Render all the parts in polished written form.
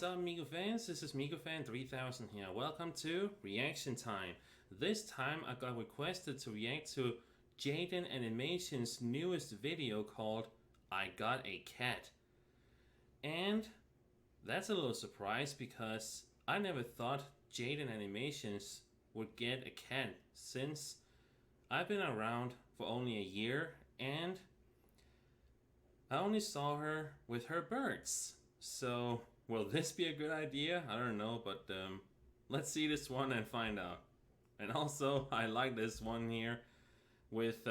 What's up, MikuFans? This is MikuFan 3000 here. Welcome to Reaction Time. This time I got requested to react to JaidenAnimations' newest video called I Got a Cat. And that's a little surprise because I never thought JaidenAnimations would get a cat since I've been around for only a year and I only saw her with her birds. So, will this be a good idea? I don't know, but let's see this one and find out. And also, I like this one here with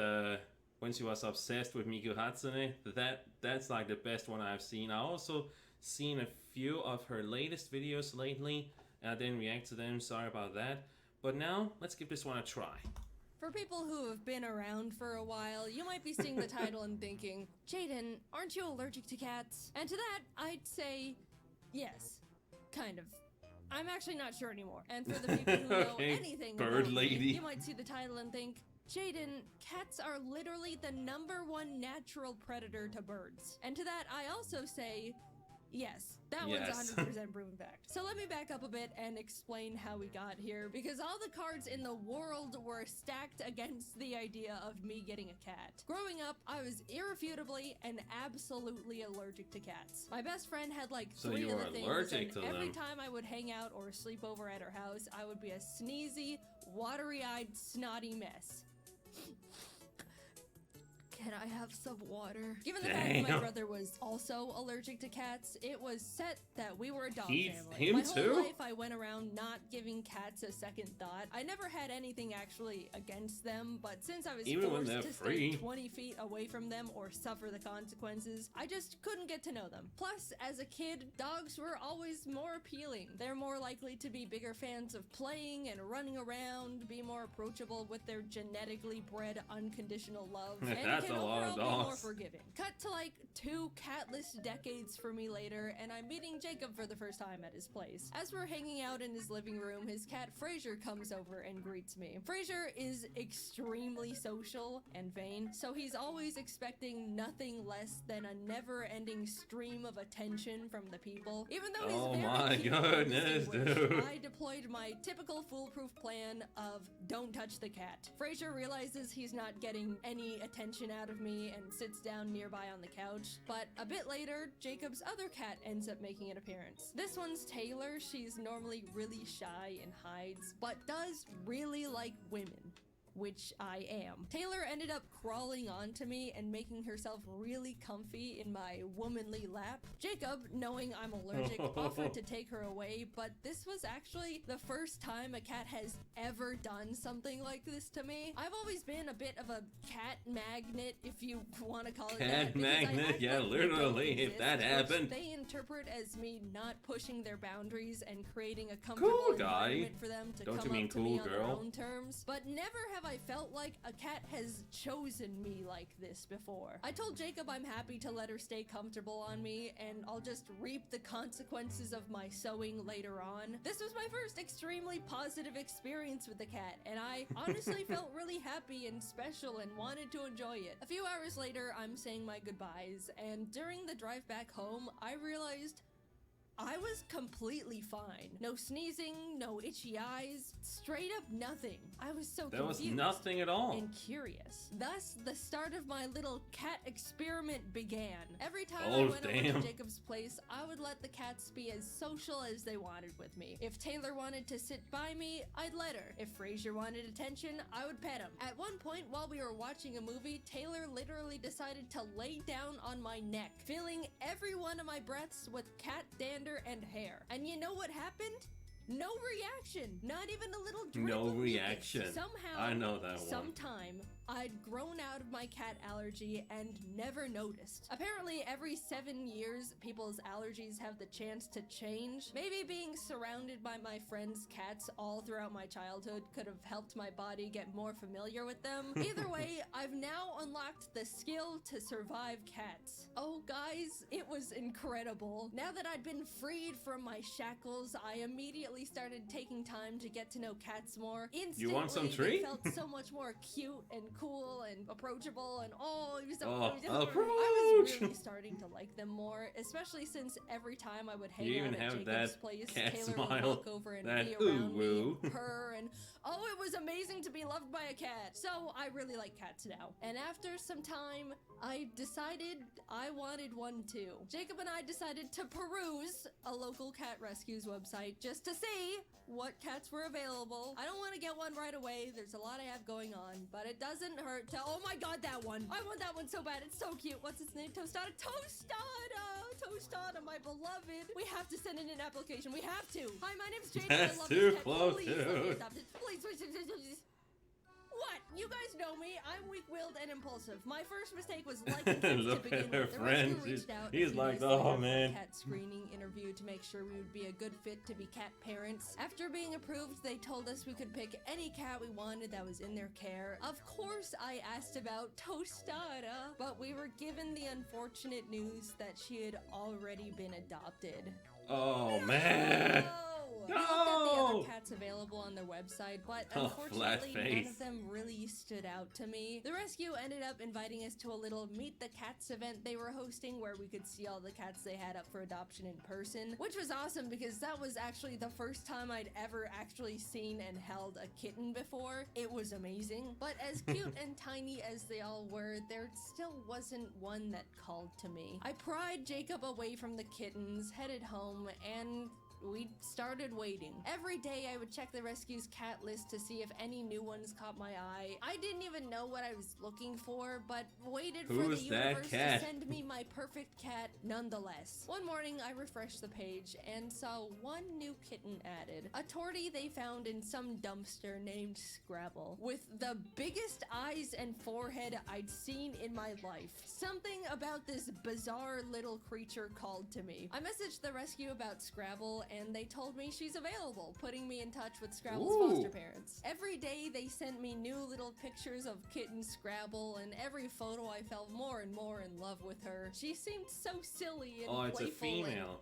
when she was obsessed with Miku Hatsune. That's like the best one I've seen. I also seen a few of her latest videos lately, and I didn't react to them, sorry about that. But now, let's give this one a try. For people who have been around for a while, you might be seeing the title and thinking, Jaiden, aren't you allergic to cats? And to that, I'd say, yes, kind of. I'm actually not sure anymore. And for the people who know anything bird about lady, me, you might see the title and think, Jaiden, cats are literally the #1 natural predator to birds. And to that, I also say, yes, that one's 100% proven fact. So let me back up a bit and explain how we got here, because all the cards in the world were stacked against the idea of me getting a cat. Growing up, I was irrefutably and absolutely allergic to cats. My best friend had like 3 of the things, and every time I would hang out or sleep over at her house, I would be a sneezy, watery-eyed, snotty mess. Can I have some water? Given the fact that my brother was also allergic to cats, it was set that we were a dog family. My whole life I went around not giving cats a second thought. I never had anything actually against them, but since I was forced to stay 20 feet away from them or suffer the consequences, I just couldn't get to know them. Plus, as a kid, dogs were always more appealing. They're more likely to be bigger fans of playing and running around, be more approachable with their genetically bred unconditional love, and can overall be more forgiving. Cut to like 2 catless decades for me later, and I'm meeting Jacob for the first time at his place. As we're hanging out in his living room, his cat Fraser comes over and greets me. Fraser is extremely social and vain, so he's always expecting nothing less than a never-ending stream of attention from the people. Even though he's very cute and distinguished, I deployed my typical foolproof plan of don't touch the cat. Fraser realizes he's not getting any attention out of me and sits down nearby on the couch, but a bit later, Jacob's other cat ends up making an appearance. This one's Taylor. She's normally really shy and hides, but does really like women, which I am. Taylor ended up crawling onto me and making herself really comfy in my womanly lap. Jacob, knowing I'm allergic, offered to take her away, but this was actually the first time a cat has ever done something like this to me. I've always been a bit of a cat magnet, if you want to call it that. Cat magnet? Yeah, literally, if that happened. They interpret as me not pushing their boundaries and creating a comfortable environment for them to come up to me on their own terms. But never have I felt like a cat has chosen me like this before. I told Jacob I'm happy to let her stay comfortable on me, and I'll just reap the consequences of my sowing later on. This was my first extremely positive experience with the cat, and I honestly felt really happy and special and wanted to enjoy it. A few hours later, I'm saying my goodbyes, and during the drive back home, I realized I was completely fine. No sneezing, no itchy eyes, straight up nothing. I was so confused. There was nothing at all. And curious. Thus, the start of my little cat experiment began. Every time I went over to Jacob's place, I would let the cats be as social as they wanted with me. If Taylor wanted to sit by me, I'd let her. If Fraser wanted attention, I would pet him. At one point, while we were watching a movie, Taylor literally decided to lay down on my neck, filling every one of my breaths with cat dander and hair. And you know what happened? No reaction. Not even a little drip of mucus. Somehow, I know that one. Sometime, I'd grown out of my cat allergy and never noticed. Apparently, every 7 years, people's allergies have the chance to change. Maybe being surrounded by my friends' cats all throughout my childhood could have helped my body get more familiar with them. Either way, I've now unlocked the skill to survive cats. Oh, guys, it was incredible. Now that I'd been freed from my shackles, I immediately immediately started taking time to get to know cats more. Instantly, you want some tree? They felt so much more cute and cool and approachable, and it was so approach! I was really starting to like them more, especially since every time I would hang out at Jacob's place, Taylor would walk over and be around me, purr, and it was amazing to be loved by a cat. So I really like cats now. And after some time, I decided I wanted one too. Jacob and I decided to peruse a local cat rescues website just to see what cats were available. I don't want to get one right away. There's a lot I have going on, but it doesn't hurt to... Oh my god, that one! I want that one so bad. It's so cute. What's its name? Tostada? Tostada, my beloved. We have to send in an application. We have to. Hi, my name's Jaden. That's I love too this cat. close, Please, dude. let me adopt it. Please. What? You guys know me. I'm weak-willed and impulsive. My first mistake was liking cats to begin with. The rescue reached out. He's like, oh man. Cat screening interview to make sure we would be a good fit to be cat parents. After being approved, they told us we could pick any cat we wanted that was in their care. Of course, I asked about Tostada, but we were given the unfortunate news that she had already been adopted. Oh man. We looked at the other cats available on their website, but unfortunately none of them really stood out to me. The rescue ended up inviting us to a little Meet the Cats event they were hosting where we could see all the cats they had up for adoption in person, which was awesome because that was actually the first time I'd ever actually seen and held a kitten before. It was amazing, but as cute and tiny as they all were, there still wasn't one that called to me. I pried Jacob away from the kittens, headed home, and we started waiting. Every day I would check the rescue's cat list to see if any new ones caught my eye. I didn't even know what I was looking for, but waited for the universe to send me my perfect cat nonetheless. One morning I refreshed the page and saw one new kitten added. A tortie they found in some dumpster named Scrabble, with the biggest eyes and forehead I'd seen in my life. Something about this bizarre little creature called to me. I messaged the rescue about Scrabble and they told me she's available, putting me in touch with Scrabble's foster parents. Every day they sent me new little pictures of kitten Scrabble, and every photo I fell more and more in love with her. She seemed so silly and playful. It's a female.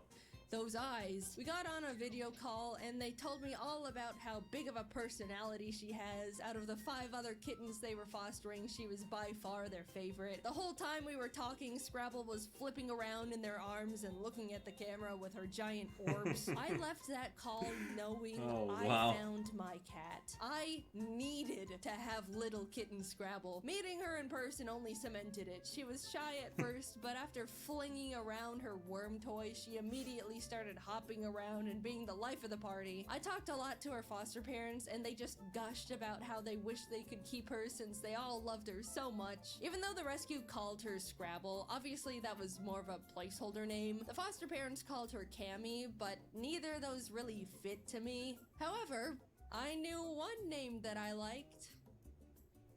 Those eyes. We got on a video call and they told me all about how big of a personality she has. Out of the 5 other kittens they were fostering, she was by far their favorite. The whole time we were talking, Scrabble was flipping around in their arms and looking at the camera with her giant orbs. I left that call knowing I found my cat. I needed to have little kitten Scrabble. Meeting her in person only cemented it. She was shy at first, but after flinging around her worm toy, she immediately started hopping around and being the life of the party. I talked a lot to her foster parents and they just gushed about how they wish they could keep her since they all loved her so much. Even though the rescue called her Scrabble, obviously that was more of a placeholder name. The foster parents called her Cammy, but neither of those really fit to me. However, I knew one name that I liked.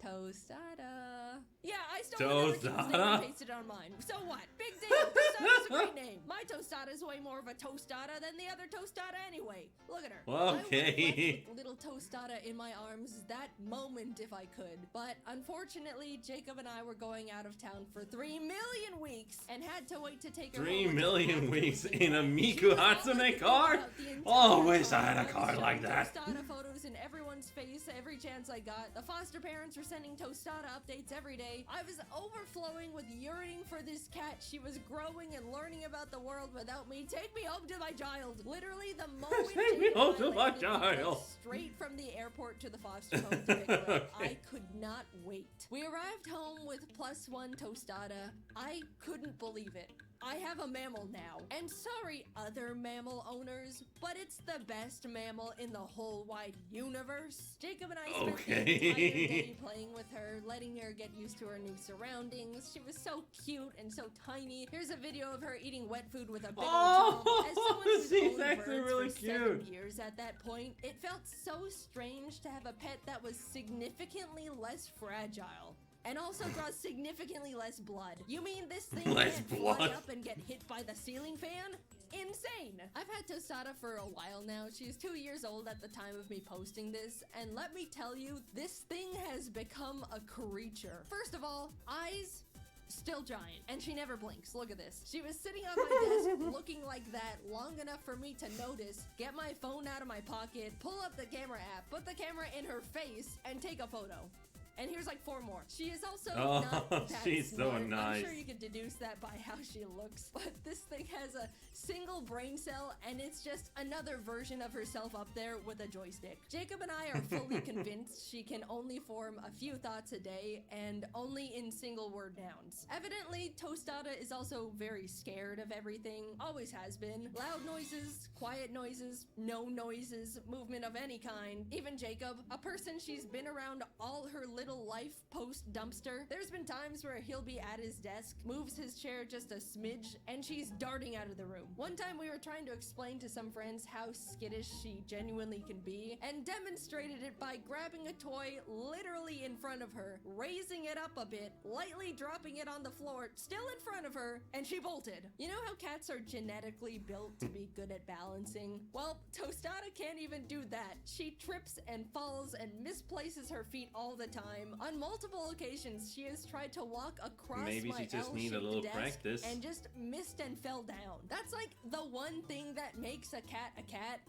Tostada. Yeah, I stole another kitten's name and pasted it on mine. So what? Big deal. Tostada's a great name. My Tostada's way more of a tostada than the other Tostada anyway. Look at her. Okay. I would little Tostada in my arms that moment if I could. But unfortunately, Jacob and I were going out of town for 3 million weeks and had to wait to take her 3 million weeks in a Miku Hatsune card? Oh, wish I had a card like that. Tostada photos in everyone's face every chance I got. The foster parents were sending Tostada updates every day. I was overflowing with yearning for this cat. She was growing and learning about the world without me. Take me home to my child. Literally the moment Take me home to my child. Straight from the airport to the foster home to pick her up. I could not wait. We arrived home with +1 Tostada. I couldn't believe it. I have a mammal now. And sorry, other mammal owners, but it's the best mammal in the whole wide universe. Jacob and I spent the entire day playing with her, letting her get used to her new surroundings. She was so cute and so tiny. Here's a video of her eating wet food with a big old tongue. As someone who's owned birds really for 7 years at that point, it felt so strange to have a pet that was significantly less fragile. And also draws significantly less blood. You mean this thing can't fly up and get hit by the ceiling fan? Insane! I've had Tostada for a while now. She's 2 years old at the time of me posting this, and let me tell you, this thing has become a creature. First of all, eyes still giant, and she never blinks. Look at this. She was sitting on my desk looking like that long enough for me to notice, get my phone out of my pocket, pull up the camera app, put the camera in her face, and take a photo. And here's like 4 more. She is also not that she's smart. so nice. I'm sure you could deduce that by how she looks. But this thing has a single brain cell, and it's just another version of herself up there with a joystick. Jacob and I are fully convinced she can only form a few thoughts a day, and only in single word nouns. Evidently, Tostada is also very scared of everything. Always has been. Loud noises, quiet noises, no noises, movement of any kind. Even Jacob, a person she's been around all her little life post dumpster. There's been times where he'll be at his desk, moves his chair just a smidge, and she's darting out of the room. One time we were trying to explain to some friends how skittish she genuinely can be, and demonstrated it by grabbing a toy literally in front of her, raising it up a bit, lightly dropping it on the floor, still in front of her, and she bolted. You know how cats are genetically built to be good at balancing? Well, Tostada can't even do that. She trips and falls and misplaces her feet all the time. On multiple occasions, she has tried to walk across Maybe my she just need a L-shaped little desk practice. and just missed and fell down. That's like the one thing that makes a cat,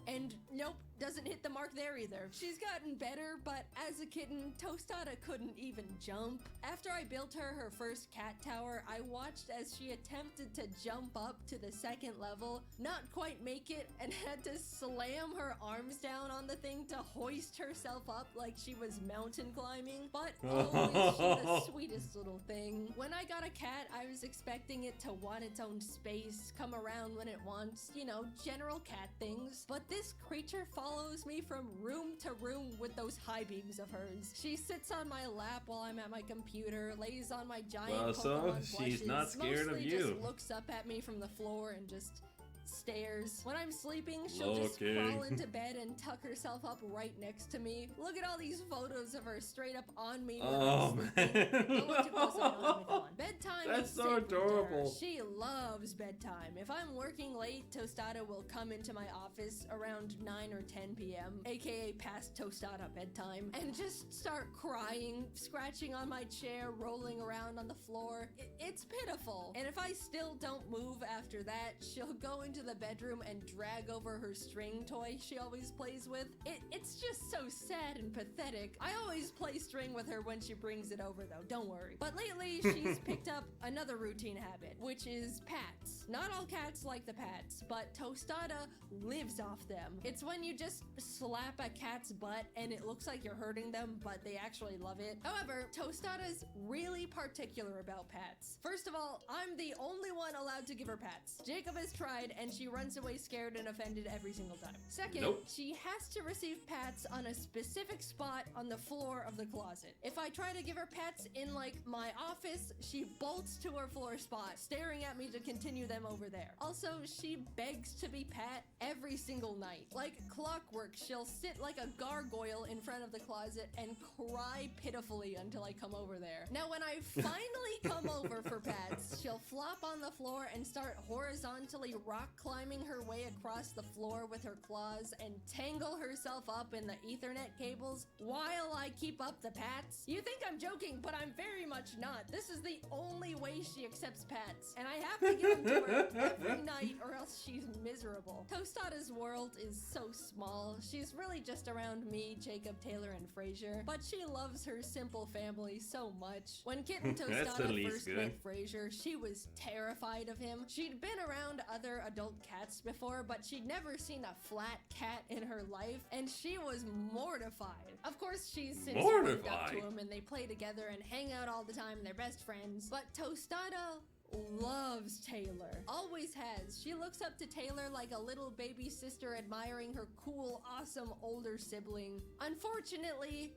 and nope, doesn't hit the mark there either. She's gotten better, but as a kitten, Tostada couldn't even jump. After I built her first cat tower, I watched as she attempted to jump up to the 2nd level, not quite make it, and had to slam her arms down on the thing to hoist herself up like she was mountain climbing. But always she the sweetest little thing. When I got a cat, I was expecting it to want its own space, come around when it wants, you know, general cat things. But this creature follows me from room to room with those high beams of hers. She sits on my lap while I'm at my computer, lays on my giant Pokemon she's plushes, not scared of you. just looks up at me from the floor and just stares. When I'm sleeping, she'll just crawl into bed and tuck herself up right next to me. Look at all these photos of her straight up on me. Oh man. Don't look too close, I don't have my phone. Bedtime That's is so sacred to her. adorable. She loves bedtime. If I'm working late, Tostada will come into my office around 9 or 10 p.m., aka past Tostada bedtime, and just start crying, scratching on my chair, rolling around on the floor. It's pitiful. And if I still don't move after that, she'll go into the bedroom and drag over her string toy she always plays with. It's just so sad and pathetic. I always play string with her when she brings it over though, don't worry. But lately she's picked up another routine habit, which is pats. Not all cats like the pats, but Tostada lives off them. It's when you just slap a cat's butt and it looks like you're hurting them, but they actually love it. However, Tostada's really particular about pats. First of all, I'm the only one allowed to give her pats. Jacob has tried and she runs away scared and offended every single time. Second, she has to receive pats on a specific spot on the floor of the closet. If I try to give her pats in like my office, she bolts to her floor spot, staring at me to continue them over there. Also, she begs to be pat every single night. Like clockwork, she'll sit like a gargoyle in front of the closet and cry pitifully until I come over there. Now, when I finally come over for pats, she'll flop on the floor and start horizontally rock climbing her way across the floor with her claws and tangle herself up in the Ethernet cables while I keep up the pats. You think I'm joking, but I'm very much not. This is the only way she accepts pats, and I have to give them to her every night or else she's miserable. Tostada's world is so small. She's really just around me, Jacob, Taylor, and Frazier, but she loves her simple family so much. When Kitten Tostada first met Frazier, she was terrified of him. She'd been around other adult cats before, but she'd never seen a flat cat in her life, and she was mortified. Of course, she's since moved up to him, and they play together and hang out all the time, and they're best friends. But Tostada loves Taylor. Always has. She looks up to Taylor like a little baby sister admiring her cool, awesome older sibling. Unfortunately,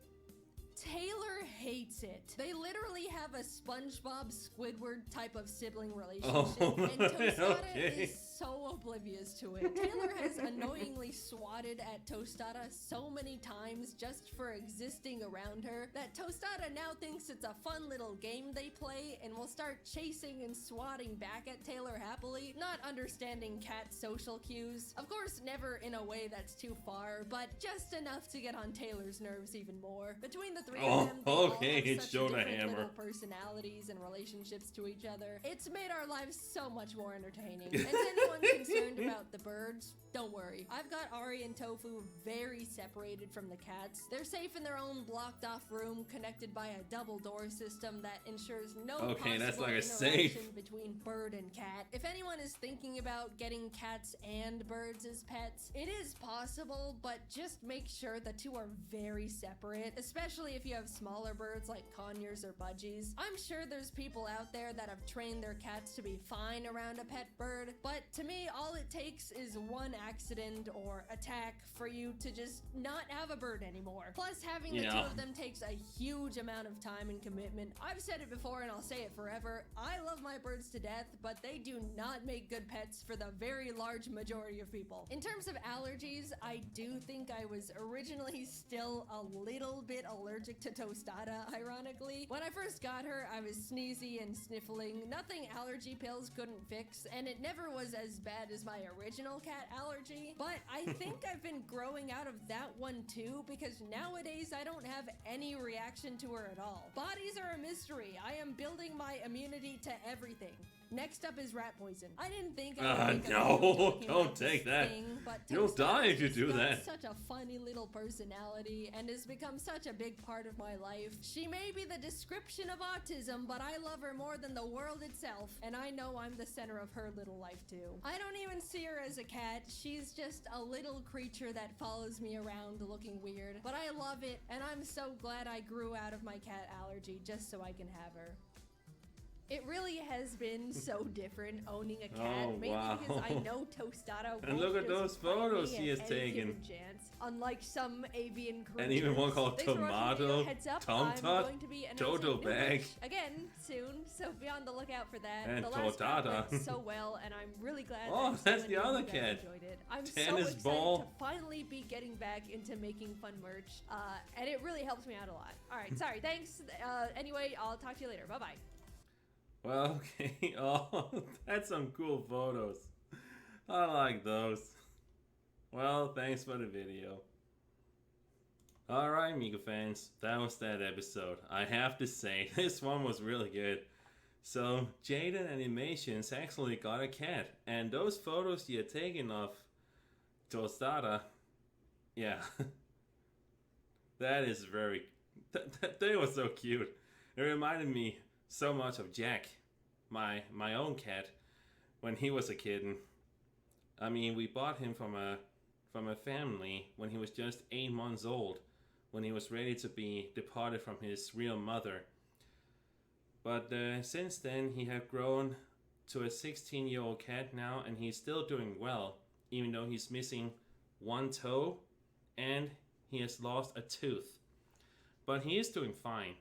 Taylor hates it. They literally have a SpongeBob Squidward type of sibling relationship, and Tostada is so oblivious to it. Taylor has annoyingly swatted at Tostada so many times just for existing around her that Tostada now thinks it's a fun little game they play and will start chasing and swatting back at Taylor happily, not understanding cat social cues. Of course, never in a way that's too far, but just enough to get on Taylor's nerves even more. Between the three of them, they all have such different little personalities and relationships to each other. It's made our lives so much more entertaining. And to anyone concerned about the birds, don't worry. I've got Ari and Tofu very separated from the cats. They're safe in their own blocked off room, connected by a double door system that ensures no possible that's like a interaction safe between bird and cat. If anyone is thinking about getting cats and birds as pets, it is possible, but just make sure the two are very separate, especially if you have smaller birds like conures or budgies. I'm sure there's people out there that have trained their cats to be fine around a pet bird, but to me, all it takes is one accident or attack for you to just not have a bird anymore. Plus, having the two of them takes a huge amount of time and commitment. I've said it before and I'll say it forever. I love my birds to death, but they do not make good pets for the very large majority of people. In terms of allergies, I do think I was originally still a little bit allergic to Tostada, ironically. When I first got her, I was sneezy and sniffling. Nothing allergy pills couldn't fix, and it never was as bad as my original cat allergy. But I think I've been growing out of that one too, because nowadays I don't have any reaction to her at all. Bodies are a mystery. I am building my immunity to everything. Next up is rat poison. I didn't think I would no, don't take that. You'll die if you do that. Such a funny little personality and has become such a big part of my life. She may be the description of autism, but I love her more than the world itself, and I know I'm the center of her little life too. I don't even see her as a cat. She's just a little creature that follows me around looking weird, but I love it, and I'm so glad I grew out of my cat allergy just so I can have her. It really has been so different owning a cat, maybe because I know Tostada won't and look at those photos he has taken. Unlike some avian creatures. And even one called Tomato, Tom Tot, Toto Bag. Again, soon, so be on the lookout for that. And the last cat Totata. went so well, and I'm really glad that's the other cat. enjoyed it. I'm Tennis so excited ball. to finally be getting back into making fun merch, and it really helps me out a lot. Alright, sorry, thanks. Anyway, I'll talk to you later. Bye-bye. Well, okay. Oh, that's some cool photos. I like those. Well, thanks for the video. Alright, MikuFans, that was that episode. I have to say, this one was really good. So, JaidenAnimations actually got a cat, and those photos you're taking of Tostada, yeah, that is very, they were so cute. It reminded me so much of Jack, my own cat, when he was a kitten. I mean, we bought him from a family when he was just 8 months old, when he was ready to be departed from his real mother. But since then, he had grown to a 16-year-old cat now, and he's still doing well, even though he's missing one toe and he has lost a tooth. But he is doing fine.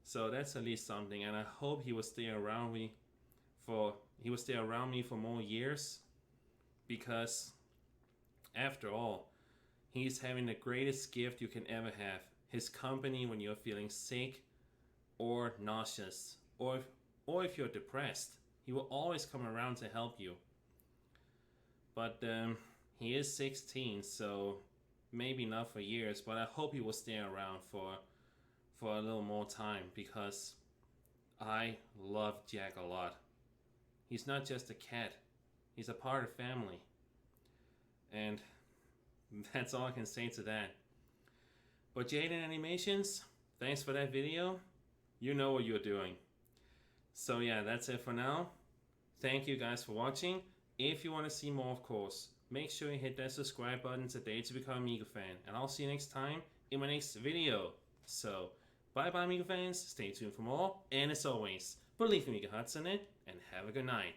So that's at least something, and I hope he will stay around me for more years, because after all, he's having the greatest gift you can ever have: his company when you're feeling sick or nauseous, or if you're depressed. He will always come around to help you. But he is 16, so maybe not for years, but I hope he will stay around for a little more time, because I love Jack a lot. He's not just a cat, he's a part of family. And that's all I can say to that. But JaidenAnimations, thanks for that video. You know what you're doing. So yeah, that's it for now. Thank you guys for watching. If you want to see more, of course, make sure you hit that subscribe button today to become a MikuFan. And I'll see you next time in my next video. So, bye bye MikuFans, stay tuned for more, and as always, believe in Miku and have a good night.